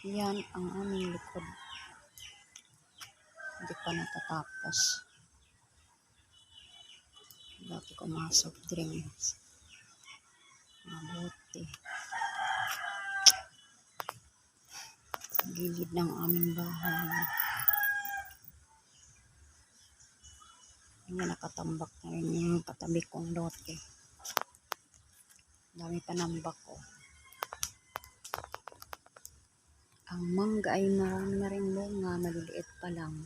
Yan ang aming likod. Hindi pa natatapos. Dati ko mga soft drinks. Mabuti. Gilid ng aming bahay. Yan, nakatambak na rin yung katabi kong lote. Dami panambak ko. Ang mangga ay marami na rin bunga, maliliit pa lang.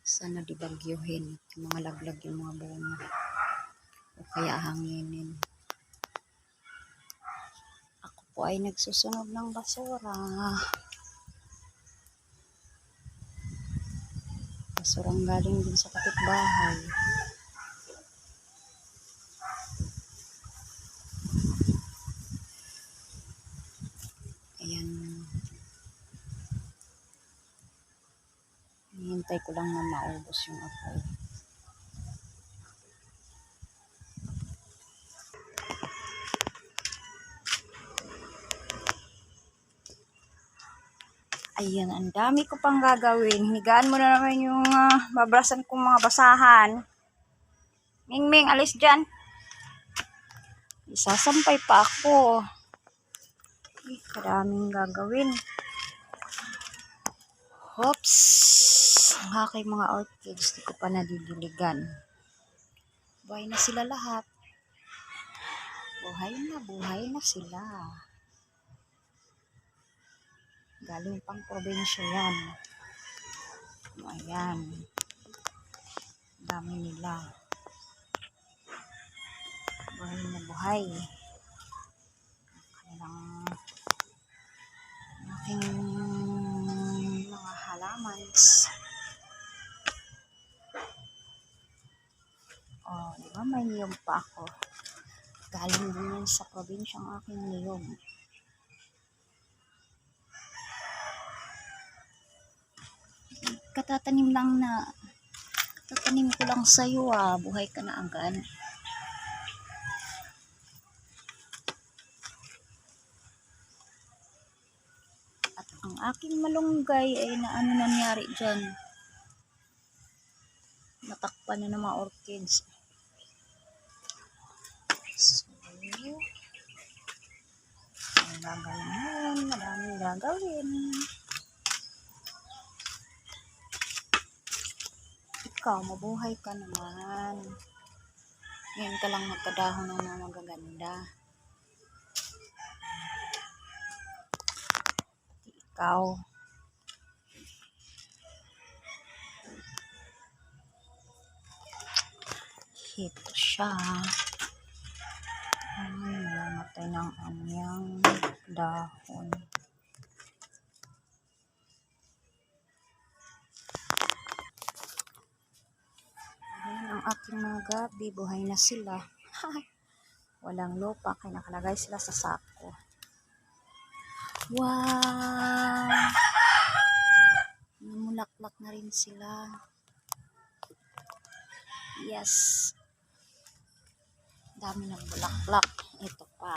Sana di bagyuhin yung mga laglag yung mga bunga. O kaya hanginin. Ako po ay nagsusunog ng basura. Basurang galing din sa kapitbahay. Ayan. Hintay ko lang na maubos yung apoy. Ayan, ang dami ko pang gagawin. Hinigaan mo na naman yung mabrasan kong mga basahan. Ming, alis dyan. Isasampay pa ako. Maraming gagawin. Oops. Ang aking mga orchids, di ko pa nadidiligan. Buhay na sila lahat. Buhay na sila. Galing pang probinsya yan. Ayan. Dami nila. Buhay na buhay. Kanilang aking mga halamans. Oh, di ba may niyog pa ako? Galing din yan sa probinsya ang aking niyog. Katatanim ko lang sa'yo buhay ka na agad. At ang aking malunggay ay ano nangyari dyan. Natakpan na ng mga orchids. So, ang gagawin ngayon, maraming gagawin. Ikaw, mabuhay ka naman. Ngayon ka lang nagkadahon ng mga magaganda. Ikaw. Ito siya. Namatay ng anyang dahon. Ayan ang aking mga gabi. Buhay na sila. Walang lupa. Kaya nakalagay sila sa sako. Wow! Namulaklak na rin sila. Yes. Dami ng bulaklak. Ito pa.